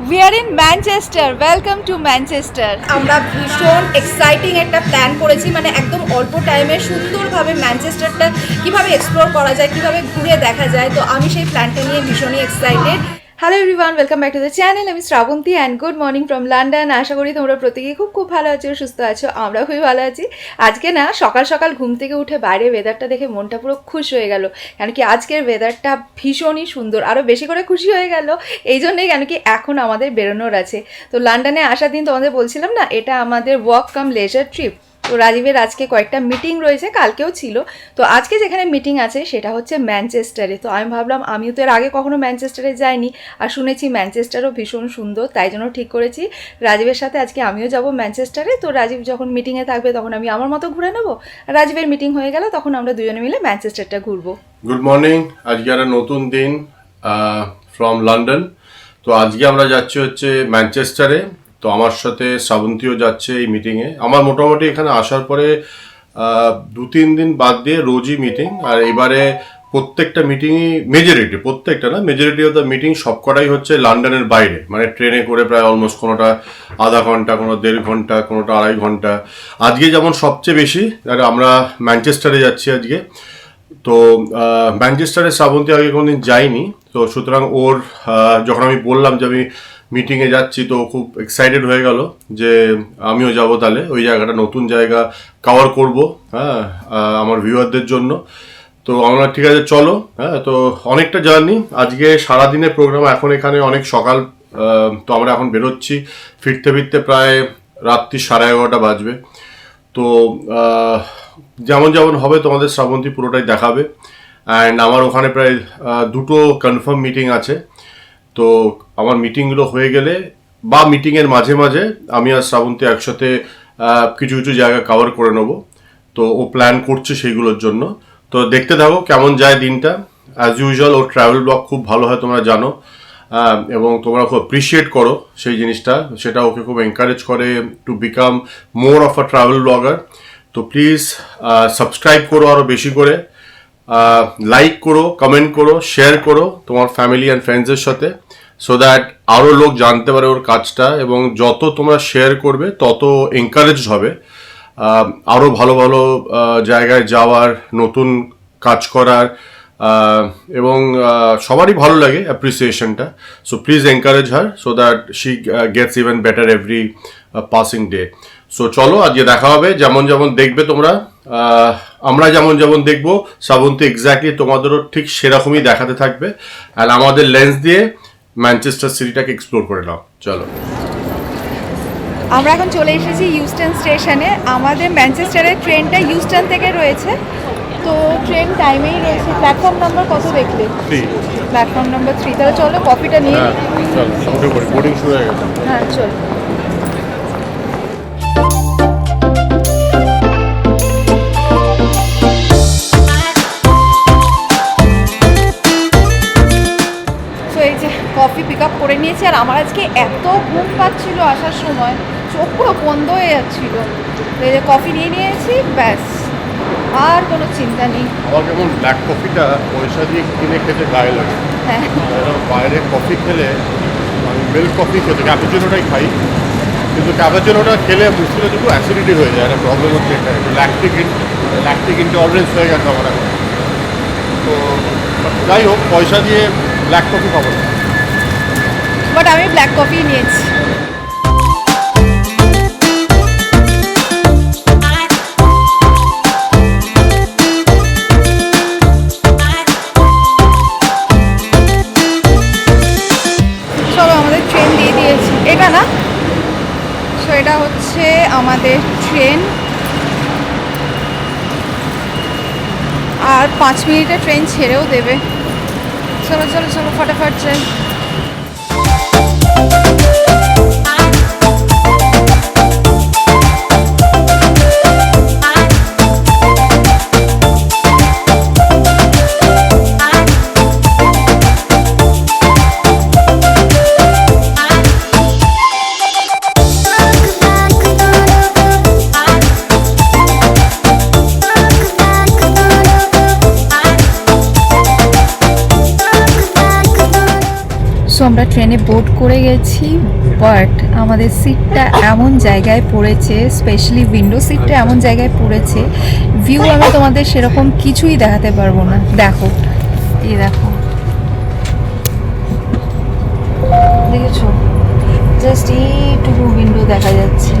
We are in Manchester. Welcome to Manchester. আমরা ভীষণ exciting একটা প্ল্যান করেছি, মানে একদম অল্প টাইমে সুন্দরভাবে ম্যানচেস্টারটা কিভাবে এক্সপ্লোর করা যায়, কিভাবে ঘুরে দেখা যায়। তো আমি সেই প্ল্যানটা নিয়ে ভীষণই excited. Hello everyone, welcome back to the channel. আমি Srabanti and good morning from London. আশা করি তোমরা প্রত্যেকেই খুব ভালো আছো, সুস্থ আছো। আমরা খুবই ভালো আছি। আজকে না সকাল সকাল ঘুম থেকে উঠে বাইরে ওয়েদারটা দেখে মনটা পুরো খুশ হয়ে গেল, কেন কি আজকের ওয়েদারটা ভীষণই সুন্দর। আরও বেশি করে খুশি হয়ে গেল এই জন্যই, কেন কি এখন আমাদের বেরোনোর আছে। তো লন্ডনে আসার দিন তোমাদের বলছিলাম না, এটা আমাদের ওয়ার্ক কাম লেজার ট্রিপ। তো রাজীবের আজকে কয়েকটা মিটিং রয়েছে, কালকেও ছিল। তো আজকে যেখানে মিটিং আছে সেটা হচ্ছে ম্যানচেস্টারে। তো আমি ভাবলাম, আমিও তো এর আগে কখনো ম্যানচেস্টারে যাইনি, আর শুনেছি ম্যানচেস্টারও ভীষণ সুন্দর, তাই জন্য ঠিক করেছি রাজীবের সাথে আজকে আমিও যাব ম্যানচেস্টারে। তো রাজীব যখন মিটিংয়ে থাকবে তখন আমি আমার মতো ঘুরে নেবো, আর রাজীবের মিটিং হয়ে গেল তখন আমরা দুজনে মিলে ম্যানচেস্টারটা ঘুরবো। Good morning. আজকে একটা নতুন দিন ফ্রম লন্ডন। তো আজকে আমরা যাচ্ছি হচ্ছে ম্যানচেস্টারে। তো আমার সাথে শ্রাবন্তীও যাচ্ছে এই মিটিংয়ে। আমার মোটামুটি এখানে আসার পরে 2-3 দিন বাদ দিয়ে রোজই মিটিং। আর এবারে প্রত্যেকটা মিটিংই মেজরিটি অফ দ্য মিটিং সবকটাই হচ্ছে লন্ডনের বাইরে, মানে ট্রেনে করে প্রায় অলমোস্ট কোনোটা আধা ঘন্টা, কোনো 1.5 ঘন্টা, কোনোটা 2.5 ঘন্টা। আজকে যেমন সবচেয়ে বেশি আমরা ম্যানচেস্টারে যাচ্ছি আজকে। তো ম্যানচেস্টারে শ্রাবন্তী আগে কোনোদিন যাইনি, তো সুতরাং ওর যখন আমি বললাম যে আমি মিটিংয়ে যাচ্ছি, তো খুব এক্সাইটেড হয়ে গেল যে আমিও যাব, তাহলে ওই জায়গাটা নতুন জায়গা কভার করব, হ্যাঁ, আমার ভিউয়ারদের জন্য। তো আমরা ঠিক আছে চলো। হ্যাঁ, তো অনেকটা জার্নি আজকে, সারাদিনের প্রোগ্রাম। এখন এখানে অনেক সকাল, তো আমরা এখন বেরোচ্ছি, ফিরতে ফিরতে প্রায় রাত্রি 11:30 বাজবে। তো যেমন যেমন হবে তোমাদের শ্রাবন্তী পুরোটাই দেখাবে। অ্যান্ড আমার ওখানে প্রায় 2টো কনফার্ম মিটিং আছে। তো আমার মিটিংগুলো হয়ে গেলে বা মিটিংয়ের মাঝে মাঝে আমি আর শ্রাবন্তী একসাথে কিছু কিছু জায়গা কভার করে নেব। তো ও প্ল্যান করছে সেইগুলোর জন্য। তো দেখতে থাকো কেমন যায় দিনটা। অ্যাজ ইউজুয়াল ওর ট্রাভেল ব্লগ খুব ভালো হয়, তোমরা জানো, এবং তোমরা খুব অ্যাপ্রিসিয়েট করো সেই জিনিসটা। সেটা ওকে খুব এনকারেজ করে to become more of a travel blogger. তো প্লিজ সাবস্ক্রাইব করো আরও বেশি করে, লাইক করো, কমেন্ট করো, শেয়ার করো তোমার ফ্যামিলি অ্যান্ড ফ্রেন্ডসের সাথে, সো দ্যাট আরও লোক জানতে পারে ওর কাজটা। এবং যত তোমরা শেয়ার করবে তত এনকারেজড হবে আরও ভালো ভালো জায়গায় যাওয়ার, নতুন কাজ করার, এবং সবারই ভালো লাগে অ্যাপ্রিসিয়েশনটা। So please encourage her so that she gets even better every passing day. So চলো আজকে দেখা হবে। যেমন যেমন দেখবে তোমরা, আমরা যেমন যেমন দেখবো, শ্রাবন্তী এক্স্যাক্টলি তোমাদেরও ঠিক সেরকমই দেখাতে থাকবে। আর আমাদের লেন্স দিয়ে ম্যানচেস্টার সিটিটাকে এক্সপ্লোর করে নাও। চলো, আমরা এখন চলে এসেছি ইউস্টন স্টেশনে। আমাদের ম্যানচেস্টারের ট্রেনটা ইউস্টন থেকে রয়েছে। তো ট্রেন টাইমেই রয়েছে। প্ল্যাটফর্ম নাম্বার কত দেখলে? Platform number 3। তাহলে চলো কফিটা নিয়ে নিই। চলো, বোর্ডিং শুরু হয়ে গেছে। হ্যাঁ চলো। এই যে কফি পিক আপ করে নিয়েছি। আর আমার আজকে এত ঘুম পাচ্ছিল আসার সময়, চোখ পুরো বন্ধ হয়ে যাচ্ছিল। তো এই যে কফি নিয়ে নিয়েছি, ব্যাস আর কোনো চিন্তা নেই। আমার কেমন ব্ল্যাক কফিটা পয়সা দিয়ে কিনে খেতে গায়ে লাগে। হ্যাঁ, বাইরে কফি খেলে, আমি মিল্ক কফি খেতে ক্যাপুচিনোটাই খাই, কিন্তু ক্যাপুচিনোটা খেলে মুশকিলে একটু অ্যাসিডিটি হয়ে যায়। একটা প্রবলেম হচ্ছে এটা, একটু ল্যাকটিক ইনটলারেন্স হয়ে গেছে আমার এখন। তো যাই হোক, পয়সা দিয়ে ব্ল্যাক কফি খাবো না। বাট আমি ব্ল্যাক কফি নিয়েছি। চলো, আমাদের ট্রেন দিয়ে দিয়েছি। এটা না, সো এটা হচ্ছে আমাদের ট্রেন। আর 5 মিনিটে ট্রেন ছেড়েও দেবে। চলো চলো চলো, ফটাফট যাই। ট্রেনে বোর্ড করে গেছি, বাট আমাদের সিটটা এমন জায়গায় পড়েছে, স্পেশালি উইন্ডো সিটটা এমন জায়গায় পড়েছে, ভিউ আমি তোমাদের সেরকম কিছুই দেখাতে পারবো না। দেখো, এই দেখো, দেখেছো, জাস্ট এইটুকু উইন্ডো দেখা যাচ্ছে,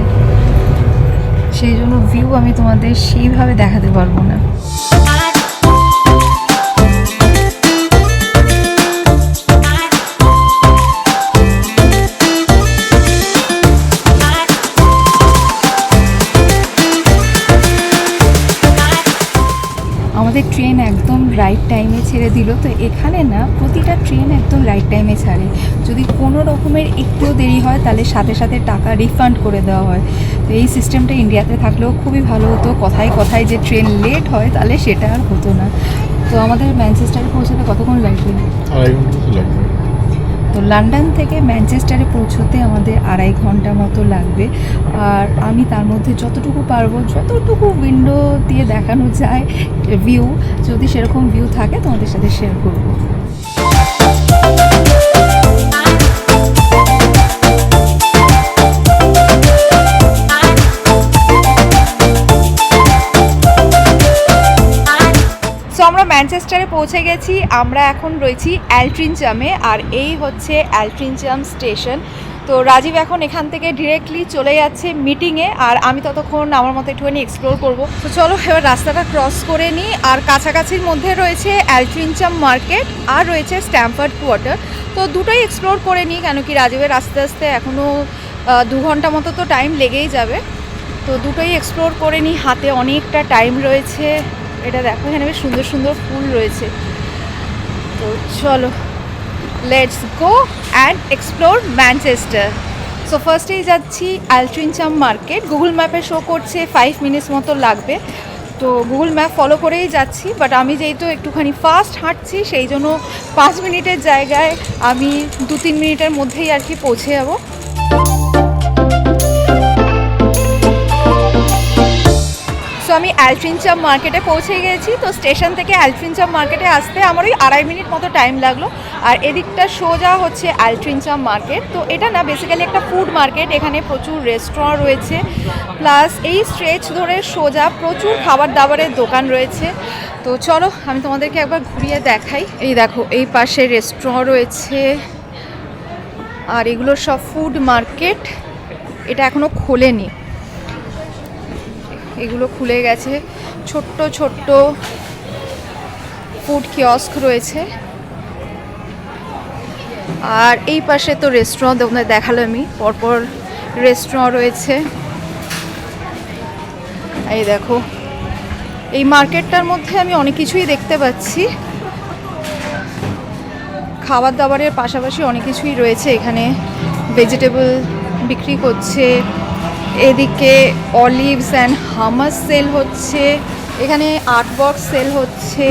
সেই জন্য ভিউ আমি তোমাদের সেইভাবে দেখাতে পারবো না। আমাদের ট্রেন একদম রাইট টাইমে ছেড়ে দিল। তো এখানে না প্রতিটা ট্রেন একদম রাইট টাইমে ছাড়ে, যদি কোনো রকমের একটু দেরি হয় তাহলে সাথে সাথে টাকা রিফান্ড করে দেওয়া হয়। তো এই সিস্টেমটা ইন্ডিয়াতে থাকলেও খুবই ভালো হতো। কথায় কথায় যে ট্রেন লেট হয় তাহলে সেটা আর হতো না। তো আমাদের ম্যানচেস্টারে পৌঁছাতে কতক্ষণ লাগবে? 2.5 ঘন্টা তো লাগবে। তো লন্ডন থেকে ম্যানচেস্টারে পৌঁছতে আমাদের 2.5 ঘন্টা মতো লাগবে। আর আমি তার মধ্যে যতটুকু পারবো, যতটুকু উইন্ডো দিয়ে দেখানো যায় ভিউ, যদি সেরকম ভিউ থাকে তোমাদের সাথে শেয়ার করবো। আমরা ম্যানচেস্টারে পৌঁছে গেছি। আমরা এখন রয়েছি অ্যালট্রিনচামে, আর এই হচ্ছে অ্যালট্রিনচাম স্টেশন। তো রাজীব এখন এখান থেকে ডিরেক্টলি চলে যাচ্ছে মিটিংয়ে, আর আমি ততক্ষণ আমার মতো একটুখানি এক্সপ্লোর করব। তো চলো এবার রাস্তাটা ক্রস করে নিই। আর কাছাকাছির মধ্যে রয়েছে অ্যালট্রিনচাম মার্কেট আর রয়েছে স্ট্যামফোর্ড কোয়ার্টার। তো দুটোই এক্সপ্লোর করে নিই, কেন কি রাজীবের আস্তে আস্তে এখনও 2 ঘন্টা মতো তো টাইম লেগেই যাবে। তো দুটোই এক্সপ্লোর করে নিই, হাতে অনেকটা টাইম রয়েছে। এটা দেখো, এখানে বেশ সুন্দর সুন্দর ফুল রয়েছে। তো চলো, let's go and explore Manchester. So ফার্স্টেই যাচ্ছি অ্যালট্রিনচাম মার্কেট। গুগল ম্যাপে শো করছে 5 মিনিটস মতো লাগবে, তো গুগল ম্যাপ ফলো করেই যাচ্ছি। বাট আমি যেহেতু একটুখানি ফাস্ট হাঁটছি, সেই জন্য 5 মিনিটের জায়গায় আমি 2-3 মিনিটের মধ্যেই আর কি পৌঁছে যাবো। সো আমি অ্যালট্রিনচাম মার্কেটে পৌঁছে গেছি। তো স্টেশন থেকে অ্যালট্রিনচাম মার্কেটে আসতে আমার ওই 2.5 মিনিট মতো টাইম লাগলো। আর এদিকটা সোজা হচ্ছে অ্যালট্রিনচাম মার্কেট। তো এটা না বেসিক্যালি একটা ফুড মার্কেট, এখানে প্রচুর রেস্টুরেন্ট রয়েছে, প্লাস এই স্ট্রেচ ধরে সোজা প্রচুর খাবার দাবারের দোকান রয়েছে। তো চলো আমি তোমাদেরকে একবার ঘুরিয়ে দেখাই। এই দেখো, এই পাশে রেস্টুরেন্ট রয়েছে, আর এগুলো সব ফুড মার্কেট। এটা এখনও খোলেনি, এগুলো খুলে গেছে। ছোট্ট ছোট্ট ফুড কিয়স্ক রয়েছে। আর এই পাশে তো রেস্টুরেন্ট তোমাদের দেখালো আমি, পরপর রেস্টুরেন্ট রয়েছে। এই দেখো, এই মার্কেটটার মধ্যে আমি অনেক কিছুই দেখতে পাচ্ছি। খাবার দাবারের পাশাপাশি অনেক কিছুই রয়েছে এখানে। ভেজিটেবল বিক্রি করছে, এদিকে অলিভস অ্যান্ড হামাস সেল হচ্ছে, এখানে আর্টওয়ার্ক সেল হচ্ছে।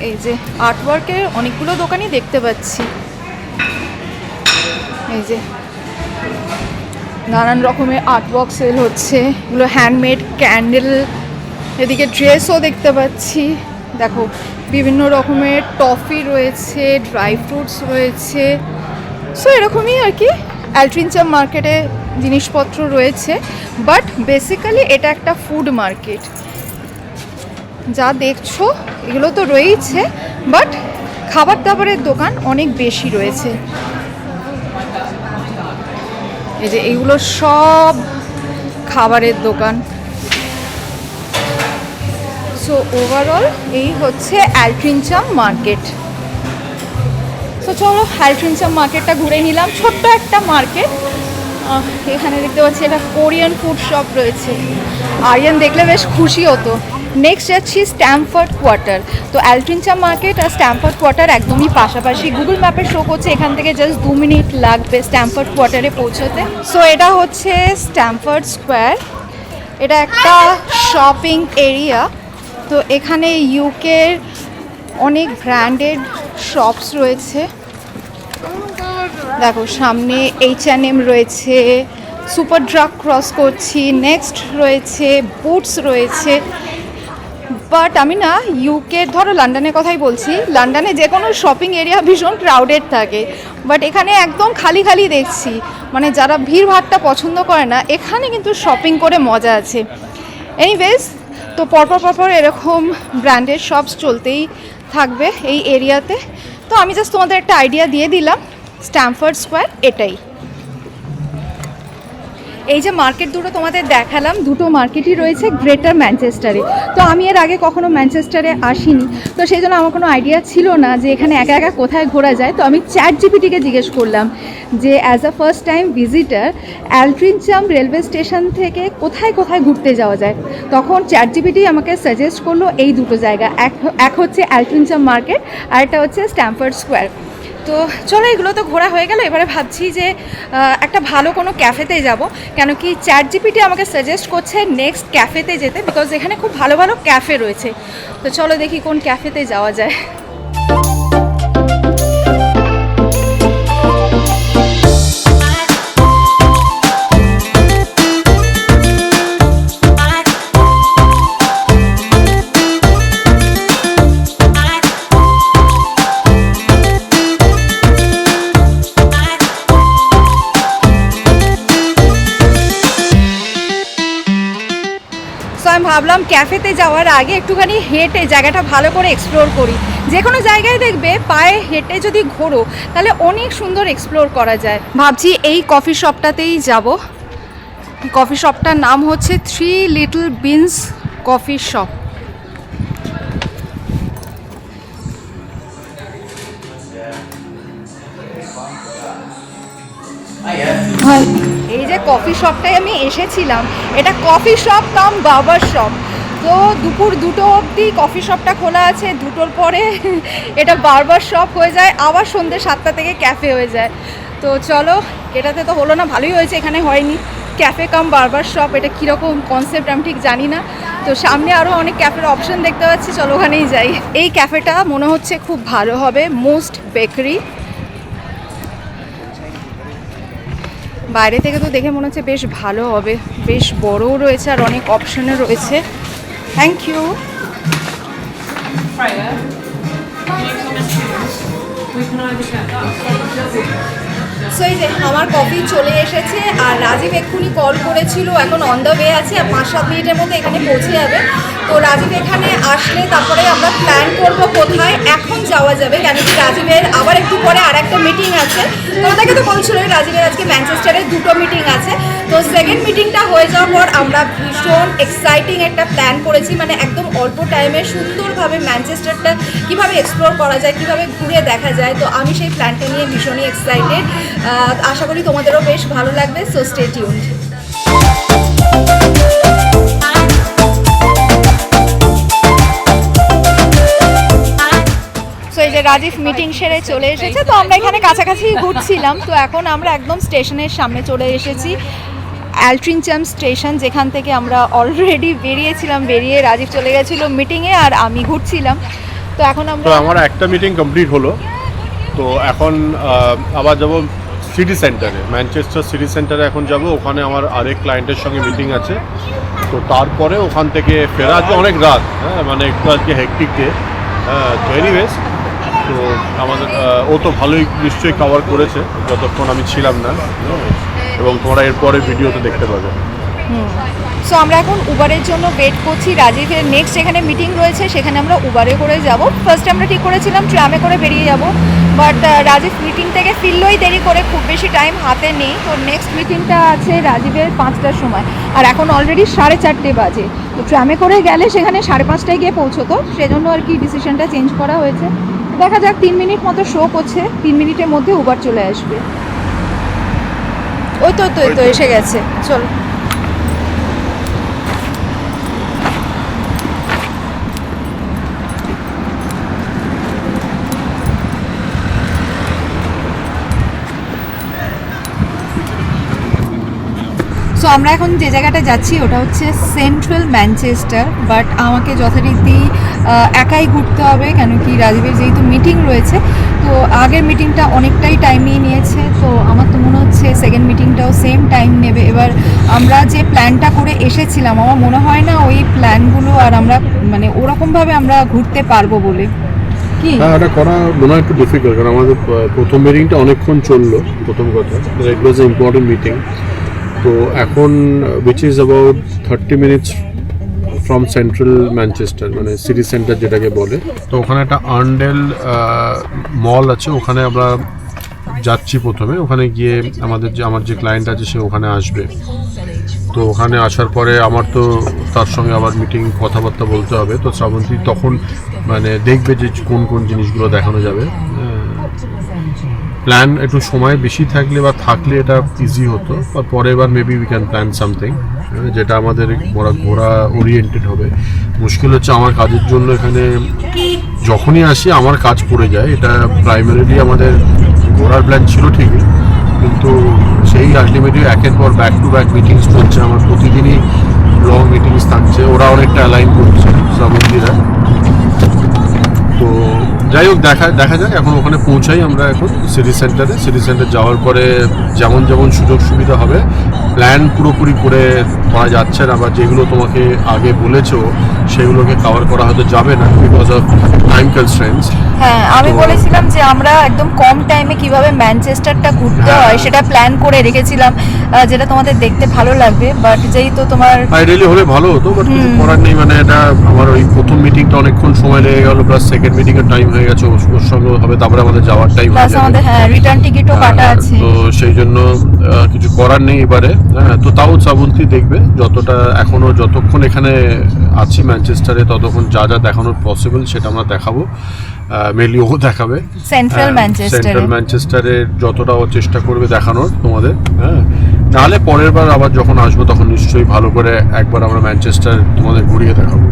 এই যে আর্টওয়ার্কের অনেকগুলো দোকানই দেখতে পাচ্ছি। এই যে নানান রকমের আর্টওয়ার্ক সেল হচ্ছে, এগুলো হ্যান্ডমেড ক্যান্ডেল। এদিকে ড্রেসও দেখতে পাচ্ছি। দেখো, বিভিন্ন রকমের টফি রয়েছে, ড্রাই ফ্রুটস রয়েছে। সো এরকমই আর কি অ্যালট্রিনচাম মার্কেটে জিনিসপত্র রয়েছে। বাট বেসিক্যালি এটা একটা ফুড মার্কেট। যা দেখছো এগুলো তো রয়েছে, বাট খাবার দাবারের দোকান অনেক বেশি রয়েছে। এই যে এগুলো সব খাবারের দোকান। সো ওভারঅল এই হচ্ছে অ্যালট্রিনচাম মার্কেট। তো চলো অ্যালট্রিনচাম মার্কেটটা ঘুরে নিলাম। ছোট্ট একটা মার্কেট। এখানে দেখতে পাচ্ছি একটা কোরিয়ান ফুড শপ রয়েছে। আরিয়ান দেখলে বেশ খুশি হতো। নেক্সট যাচ্ছি স্ট্যামফোর্ড কোয়ার্টার। তো অ্যালট্রিনচাম মার্কেট আর স্ট্যামফোর্ড কোয়ার্টার একদমই পাশাপাশি। গুগল ম্যাপে শো করছে এখান থেকে জাস্ট 2 মিনিট লাগবে স্ট্যামফোর্ড কোয়ার্টারে পৌঁছতে। সো এটা হচ্ছে স্ট্যামফোর্ড স্কোয়ার। এটা একটা শপিং এরিয়া। তো এখানে ইউকের অনেক ব্র্যান্ডেড শপস রয়েছে। দেখো, সামনে H&M রয়েছে, সুপার ড্রাগ ক্রস করছি, নেক্সট রয়েছে বুটস রয়েছে। বাট আমি না ইউকে ধরো লন্ডনের কথাই বলছি, লন্ডনে যে কোনো শপিং এরিয়া ভীষণ ক্রাউডেড থাকে, বাট এখানে একদম খালি খালি দেখছি। মানে যারা ভিড়ভাড়টা পছন্দ করে না, এখানে কিন্তু শপিং করে মজা আছে। এনিওয়েজ, তো পরপর এরকম ব্র্যান্ডেড শপস চলতেই থাকবে এই এরিয়াতে। তো আমি জাস্ট তোমাদের একটা আইডিয়া দিয়ে দিলাম, স্ট্যামফোর্ড স্কোয়ার এটাই। এই যে মার্কেট দুটো তোমাদের দেখালাম, দুটো মার্কেটই রয়েছে গ্রেটার ম্যানচেস্টারে। তো আমি এর আগে কখনো ম্যানচেস্টারে আসিনি, তো সেই জন্য আমার কোনো আইডিয়া ছিল না যে এখানে একা একা কোথায় ঘোরা যায়। তো আমি চ্যাট জিপিটিকে জিজ্ঞেস করলাম যে as a first time visitor Altrincham railway station থেকে কোথায় কোথায় ঘুরতে যাওয়া যায়। তখন চ্যাট জিপিটি আমাকে সাজেস্ট করলো এই দুটো জায়গা, এক হচ্ছে অ্যালট্রিনচাম মার্কেট আর একটা হচ্ছে স্ট্যামফোর্ড স্কোয়ার। তো চলো, এগুলো তো ঘোরা হয়ে গেল, এবারে ভাবছি যে একটা ভালো কোনো ক্যাফেতে যাব, কেন কি চ্যাট জিপিটি আমাকে সাজেস্ট করছে নেক্সট ক্যাফেতে যেতে, বিকজ এখানে খুব ভালো ভালো ক্যাফে রয়েছে। তো চলো দেখি কোন ক্যাফেতে যাওয়া যায়। আমি ভাবলাম ক্যাফেতে যাওয়ার আগে একটুখানি হেঁটে জায়গাটা ভালো করে এক্সপ্লোর করি। যে কোনো জায়গায় দেখবে পায়ে হেঁটে যদি ঘোরো তাহলে অনেক সুন্দর এক্সপ্লোর করা যায়। ভাবছি এই কফি শপটাতেই যাব। কফি শপটার নাম হচ্ছে 3 লিটল বিনস কফি শপ। এই যে কফি শপটায় আমি এসেছিলাম, এটা কফি শপ কাম বার্বার শপ। তো দুপুর 2টো অবধি কফি শপটা খোলা আছে, 2টোর পরে এটা বার্বার শপ হয়ে যায়, আবার সন্ধ্যে 7টা থেকে ক্যাফে হয়ে যায়। তো চলো, এটাতে তো হলো না, ভালোই হয়েছে এখানে হয়নি। ক্যাফে কাম বার্বার শপ, এটা কীরকম কনসেপ্ট আমি ঠিক জানি না। তো সামনে আরও অনেক ক্যাফের অপশন দেখতে পাচ্ছি, চলো ওখানেই যাই। এই ক্যাফেটা মনে হচ্ছে খুব ভালো হবে, মোস্ট বেকারি। বাইরে থেকে তো দেখে মনে হচ্ছে বেশ ভালো হবে, বেশ বড়ও রয়েছে আর অনেক অপশনও রয়েছে। Thank you. সো এই যে আমার কফি চলে এসেছে, আর রাজীব এক্ষুনি কল করেছিল, এখন অন দ্য ওয়ে আছে, আর 5-7 মিনিটের মধ্যে এখানে পৌঁছে যাবে। তো রাজীব এখানে আসলে তারপরে আমরা প্ল্যান করব কোথায় এখন যাওয়া যাবে, কেন কি রাজীবের আবার একটু পরে আর একটা মিটিং আছে। তোমাদেরকে তো বলছিল রাজীবের আজকে ম্যানচেস্টারে 2টো মিটিং আছে। তো সেকেন্ড মিটিংটা হয়ে যাওয়ার পর আমরা ভীষণ এক্সাইটিং একটা প্ল্যান করেছি, মানে একদম অল্প টাইমে সুন্দরভাবে ম্যানচেস্টারটা কীভাবে এক্সপ্লোর করা যায়, কীভাবে ঘুরে দেখা যায়। তো আমি সেই প্ল্যানটা নিয়ে ভীষণই এক্সাইটেড, আশা করি তোমাদেরও বেশ ভালো লাগবে। So stay tuned. সো এই যে রাজীব মিটিং সেরে চলে এসেছে, তো আমরা এখানে কাছাকাছি ঘুরছিলাম। তো এখন আমরা একদম স্টেশনের সামনে চলে এসেছি, অ্যালট্রিনচাম স্টেশন, যেখান থেকে আমরা অলরেডি বেরিয়েছিলাম। বেরিয়ে রাজীব চলে গেছিলো মিটিংয়ে আর আমি ঘুরছিলাম। তো এখন আমার একটা মিটিং কমপ্লিট হলো, তো এখন আবার যাব সিটি সেন্টারে, ম্যানচেস্টার সিটি সেন্টারে এখন যাব। ওখানে আমার আরেক ক্লায়েন্টের সঙ্গে মিটিং আছে, তো তারপরে ওখান থেকে ফেরা আজকে অনেক রাত, হ্যাঁ মানে একটু আজকে হেকটিক ডে। তো এনিওয়েজ, তো আমাদের ও তো ভালোই নিশ্চয়ই কভার করেছে যতক্ষণ আমি ছিলাম না, এবং তোমরা এরপরে ভিডিওতে দেখতে পাবে। সো আমরা এখন উবারের জন্য ওয়েট করছি। রাজীবের নেক্সট যেখানে মিটিং রয়েছে সেখানে আমরা উবারে করে যাব। ফার্স্ট আমরা ঠিক করেছিলাম ট্রামে করে বেরিয়ে যাব, বাট রাজীব মিটিং থেকে ফিরলেই দেরি করে, খুব বেশি টাইম হাতে নেই। তো নেক্সট মিটিংটা আছে রাজীবের 5টার সময়, আর এখন অলরেডি 4:30 বাজে। তো ট্রামে করে গেলে সেখানে 5:30টায় গিয়ে পৌঁছতো, সেজন্য আর কি ডিসিশনটা চেঞ্জ করা হয়েছে। দেখা যাক, 3 মিনিট মতো শো করছে, 3 মিনিটের মধ্যে উবার চলে আসবে। ওই তো এসে গেছে, চলো। সো আমরা এখন যে জায়গাটা যাচ্ছি ওটা হচ্ছে সেন্ট্রাল ম্যানচেস্টার, বাট আমাকে যথারীতি একাই ঘুরতে হবে, কেন কি রাজীবের যেহেতু মিটিং রয়েছে। তো আগের মিটিংটা অনেকটাই টাইম নিয়েছে, তো আমার তো মনে হচ্ছে সেকেন্ড মিটিংটাও সেম টাইম নেবে এবার আমরা যে প্ল্যানটা করে এসেছিলাম আমার মনে হয় না ওই প্ল্যানগুলো আর আমরা মানে ওরকমভাবে আমরা ঘুরতে পারবো বলে। কি হ্যাঁ, এটা করা মনে হয় একটু ডিফিকাল্ট, কারণ আমাদের প্রথম মিটিংটা অনেকক্ষণ চললো। প্রথম কথা, ইট ওয়াজ এ ইম্পর্টেন্ট মিটিং। তো এখন which is about 30 minutes from central Manchester, মানে সিটি সেন্টার যেটাকে বলে। তো ওখানে একটা আর্নডেল মল আছে, ওখানে আমরা যাচ্ছি প্রথমে। ওখানে গিয়ে আমার যে ক্লায়েন্ট আছে সে ওখানে আসবে। তো ওখানে আসার পরে আমার তো তার সঙ্গে আবার মিটিং কথাবার্তা বলতে হবে। তো শ্রাবন্তী তখন মানে দেখবে যে কোন কোন জিনিসগুলো দেখানো যাবে। প্ল্যান একটু সময় বেশি থাকলে বা থাকলে এটা ইজি হতো, আর পরে এবার maybe we can plan something যেটা আমাদের ঘোরা ওরিয়েন্টেড হবে। মুশকিল হচ্ছে আমার কাজের জন্য এখানে যখনই আসি আমার কাজ পড়ে যায়। এটা প্রাইমারিলি আমাদের ঘোরার প্ল্যান ছিল ঠিকই, কিন্তু সেই আলটিমেটলি একের পর ব্যাক টু ব্যাক মিটিংস চলছে। আমার প্রতিদিনই লং মিটিংস থাকছে, ওরা অনেকটা অ্যালাইন করছে শ্রাবন্তীরা। তো যাই হোক, দেখা যাক। এখন ওখানে পৌঁছাই আমরা এখন সিটি সেন্টার যাওয়ার পরে যেমন যেমন সুযোগ সুবিধা হবে প্ল্যান পুরোপুরি করা যাচ্ছে না, বা যেগুলো তোমাকে আগে বলেছো সেগুলোকে কভার করা হয়তো যাবে না বিকজ অফ টাইম কনস্ট্রেন্টস। হ্যাঁ, আমি বলেছিলাম যে আমরা একদম কম টাইমে কিভাবে ম্যানচেস্টারটা ঘুরতে হয় সেটা প্ল্যান করে রেখেছিলাম, যেটা তোমাদের দেখতে ভালো লাগবে। বাট যেই তো তোমার আইডিয়ালি হলে ভালো হতো, বাট কিছু করার নেই। মানে এটা আমার ওই প্রথম মিটিংটা অনেকক্ষণ সময় লেগে গেল, প্লাস সেকেন্ড মিটিং এর টাইম হয়ে গেছে, ওর সঙ্গে হবে, তারপরে আমাদের যাওয়ার টাইম হয়ে যাবে। আমাদের রিটার্ন টিকিটও কাটা আছে। তো সেই জন্য কিছু করার নেই এবারে। তো তাও শ্রাবন্তী দেখবে যতক্ষণ এখানে আছি ম্যানচেস্টারে, ততক্ষণ যা যা দেখানোর পসিবল সেটা আমরা দেখাবো। মেনলি ও দেখাবে সেন্ট্রাল ম্যানচেস্টারে যতটা ও চেষ্টা করবে দেখানোর তোমাদের। নাহলে পরের বার আবার যখন আসবো তখন নিশ্চয়ই ভালো করে একবার আমরা ম্যানচেস্টার তোমাদের ঘুরিয়ে দেখাবো।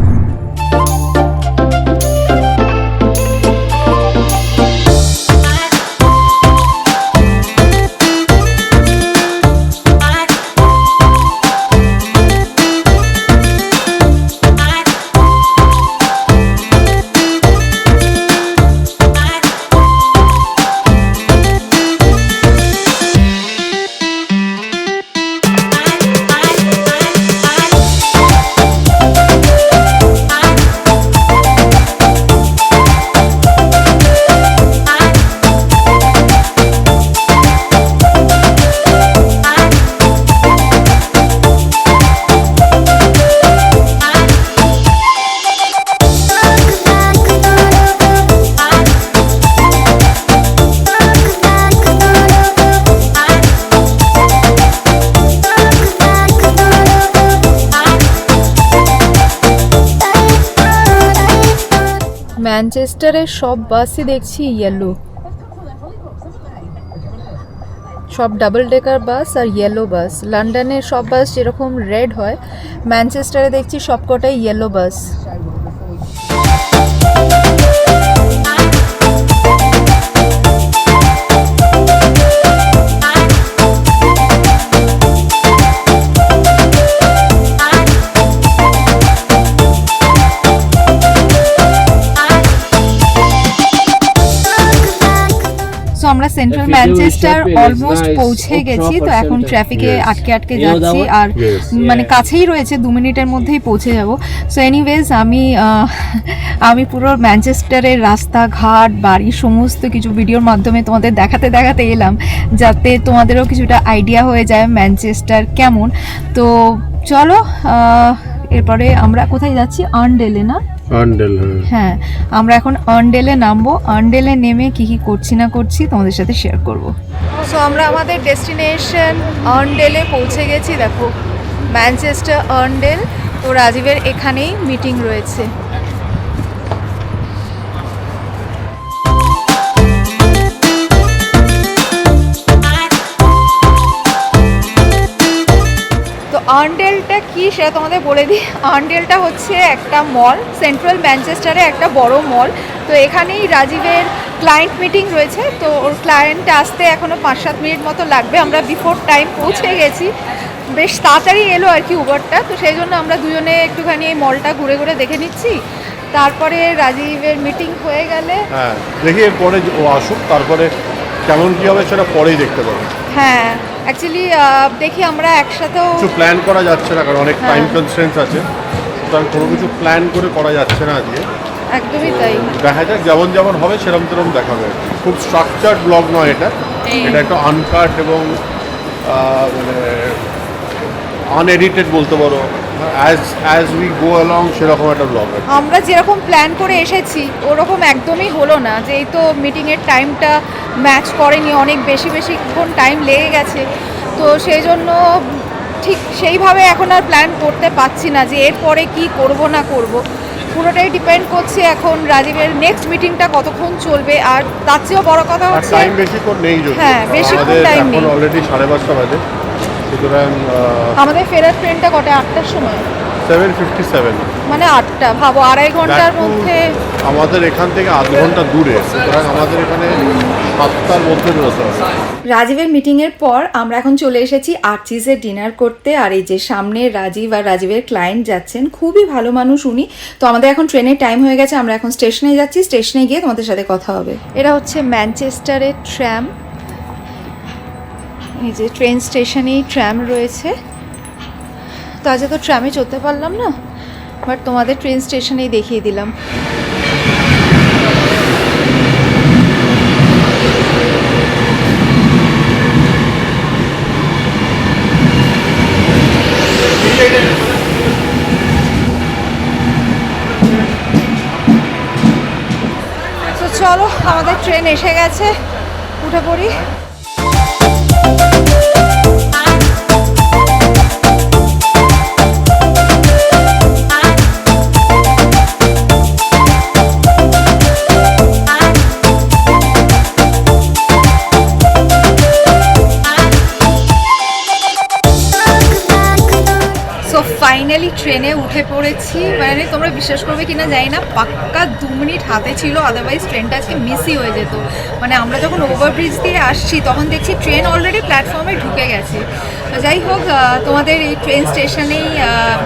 ম্যানচেস্টারের সব বাসই দেখছি ইয়েলো, সব ডাবল ডেকার বাস আর ইয়েলো বাস। লন্ডনের সব বাস যেরকম রেড হয়, ম্যানচেস্টারে দেখছি সবকটাই ইয়েলো বাস। আমরা সেন্ট্রাল ম্যানচেস্টার অলমোস্ট পৌঁছে গেছি। তো এখন ট্রাফিকে আটকে যাচ্ছি, আর মানে কাছেই রয়েছে, 2 মিনিটের মধ্যেই পৌঁছে যাব। সো এনিওয়েজ আমি পুরো ম্যানচেস্টারের রাস্তাঘাট বাড়ি সমস্ত কিছু ভিডিওর মাধ্যমে তোমাদের দেখাতে এলাম, যাতে তোমাদেরও কিছুটা আইডিয়া হয়ে যায় ম্যানচেস্টার কেমন। তো চলো, এরপরে আমরা কোথায় যাচ্ছি? আর্নডেলে না? হ্যাঁ, আমরা এখন আর্নডেলে নামবো। আর্নডেলে নেমে কি করছি না করছি তোমাদের সাথে শেয়ার করব। সো আমরা আমাদের ডেস্টিনেশন আর্নডেলে পৌঁছে গেছি। দেখো, ম্যানচেস্টার আর্নডেল। তো রাজীবের এখানেই মিটিং রয়েছে। আর্নডেলটা কি সেটা তোমাদের বলে দিই। আর্নডেলটা হচ্ছে একটা মল, সেন্ট্রাল ম্যানচেস্টারে একটা বড় মল। তো এখানেই রাজীবের ক্লায়েন্ট মিটিং রয়েছে। তো ওর ক্লায়েন্ট আসতে এখনও 5-7 মিনিট মতো লাগবে। আমরা বিফোর টাইম পৌঁছে গেছি, বেশ তাড়াতাড়ি এলো আর কি উবারটা। তো সেই জন্য আমরা দুজনে একটুখানি এই মলটা ঘুরে দেখে নিচ্ছি। তারপরে রাজীবের মিটিং হয়ে গেলে দেখি এরপরে ও আসুক, তারপরে কেমন কী হবে সেটা পরেই দেখতে পাবো। হ্যাঁ, অ্যাকচুয়ালি দেখি আমরা একসাথেও কিছু প্ল্যান করা যাচ্ছে না কারণ অনেক হ্যাঁ। টাইম কনস্ট্রেন্টস আছে, সুতরাং কোনো কিছু প্ল্যান করে করা যাচ্ছে না আজকে। একদমই তাই। দেখা যাক যেমন যেমন হবে সেরকম তেরকম দেখাবে। খুব স্ট্রাকচার্ড ব্লগ নয় এটা, এটা একটা আনকাট এবং মানে আনএডিটেড বলতে পারো, অ্যাজ উই গো অ্যালং সেরকম একটা ব্লগ। আমরা যেরকম প্ল্যান করে এসেছি ওরকম একদমই হলো না, যে এই তো মিটিংয়ের টাইমটা ম্যাচ করেনি, অনেক বেশিক্ষণ টাইম লেগে গেছে। তো সেই জন্য ঠিক সেইভাবে এখন আর প্ল্যান করতে পারছি না যে এরপরে কি করব না করব। পুরোটাই ডিপেন্ড করছে এখন রাজীবের নেক্সট মিটিংটা কতক্ষণ চলবে। আর তার চেয়েও বড় কথা হচ্ছে টাইম বেশিক্ষণ নেই, যদি হ্যাঁ, বেশিক্ষণ আমাদের time এখন নেই। অলরেডি 5:30 বাজে, সুতরাং আমাদের ফেরার ট্রেনটা কটা? 8টার সময়, 7:57। মানে 8টা, ভাবো 2.5 ঘন্টার মধ্যে। আমাদের এখান থেকে আধ ঘন্টা দূরে, সুতরাং আমাদের এখানে 7টার মধ্যে বেরোতে হবে। রাজীবের মিটিংয়ের পর আমরা এখন চলে এসেছি আর্চিসে ডিনার করতে। আর এই যে সামনে রাজীব আর রাজীবের ক্লায়েন্ট যাচ্ছেন, খুবই ভালো মানুষ উনি। তো আমাদের এখন ট্রেনের টাইম হয়ে গেছে, আমরা এখন স্টেশনে যাচ্ছি, স্টেশনে গিয়ে তোমাদের সাথে কথা হবে। এটা হচ্ছে ম্যানচেস্টারের ট্র্যাম। এই যে ট্রেন স্টেশনেই ট্র্যাম রয়েছে। তো আজকে তো ট্র্যামে চড়তে পারলাম না, বাট তোমাদের ট্রেন স্টেশনেই দেখিয়ে দিলাম। তো চলো, আমাদের ট্রেন এসে গেছে, উঠে পড়ি। ফাইনালি ট্রেনে উঠে পড়েছি। মানে তোমরা বিশ্বাস করবে কিনা জানি না, পাক্কা 2 মিনিট হাতে ছিল, আদারওয়াইজ ট্রেনটা আজকে মিসই হয়ে যেত। মানে আমরা যখন ওভারব্রিজ দিয়ে আসছি তখন দেখছি ট্রেন অলরেডি প্ল্যাটফর্মে ঢুকে গেছে। তো যাই হোক, তোমাদের এই ট্রেন স্টেশনেই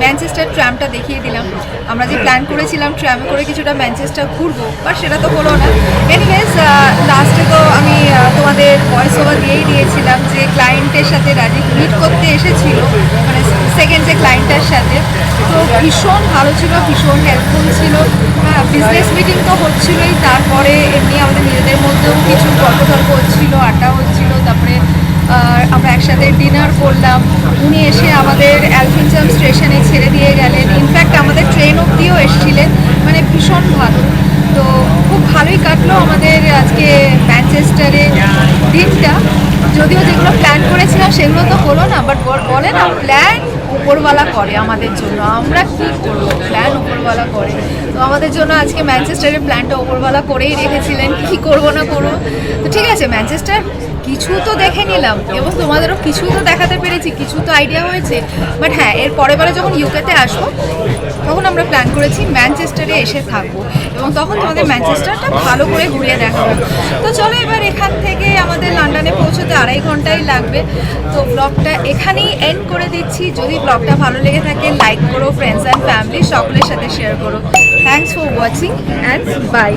ম্যানচেস্টার ট্র্যামটা দেখিয়ে দিলাম। আমরা যে প্ল্যান করেছিলাম ট্র্যামে করে কিছুটা ম্যানচেস্টার ঘুরবো, বাট সেটা তো হলো না। এনিওয়েজ, লাস্টে তো আমি তোমাদের ভয়েস ওভার দিয়েই দিয়েছিলাম যে ক্লায়েন্টের সাথে রাজীব মিট করতে এসেছিল, মানে সেকেন্ড যে ক্লায়েন্টের সাথে। তো ভীষণ ভালো ছিল, ভীষণ হেল্পফুল ছিল। বিজনেস মিটিং তো হচ্ছিলোই, তারপরে এমনি আমাদের নিজেদের মধ্যেও কিছু গল্প টল্প হচ্ছিল, আড্ডা হচ্ছিল। তারপরে আমরা একসাথে ডিনার করলাম। উনি এসে আমাদের অ্যালফিনজাম স্টেশনে ছেড়ে দিয়ে গেলেন, ইনফ্যাক্ট আমাদের ট্রেন অবধিও এসেছিলেন। মানে ভীষণ ভালো। তো খুব ভালোই কাটলো আমাদের আজকে ম্যানচেস্টারে দিনটা। যদিও যেগুলো প্ল্যান করেছিলাম সেগুলো তো হলো না, বাট বলে না, প্ল্যান উপরওয়ালা করে আমাদের জন্য, আমরা কী করবো, প্ল্যান উপরওয়ালা করে। তো আমাদের জন্য আজকে ম্যানচেস্টারের প্ল্যানটা উপরওয়ালা করেই রেখেছিলেন, কী করবো না করবো। তো ঠিক আছে, ম্যানচেস্টার কিছু তো দেখে নিলাম এবং তোমাদেরও কিছু তো দেখাতে পেরেছি, কিছু তো আইডিয়া হয়েছে। বাট হ্যাঁ, এর পরের বারে যখন ইউকেতে আসবো তখন আমরা প্ল্যান করেছি ম্যানচেস্টারে এসে থাকবো এবং তখন তোমাদের ম্যানচেস্টারটা ভালো করে ঘুরিয়ে দেখাবো। তো চলো, এবার এখান থেকে আমাদের লন্ডনে পৌঁছতে 2.5 ঘন্টাই লাগবে। তো ব্লগটা এখানেই এন্ড করে দিচ্ছি। যদি ব্লগটা ভালো লেগে থাকে লাইক করো, ফ্রেন্ডস অ্যান্ড ফ্যামিলি সকলের সাথে শেয়ার করো। Thanks for watching and by.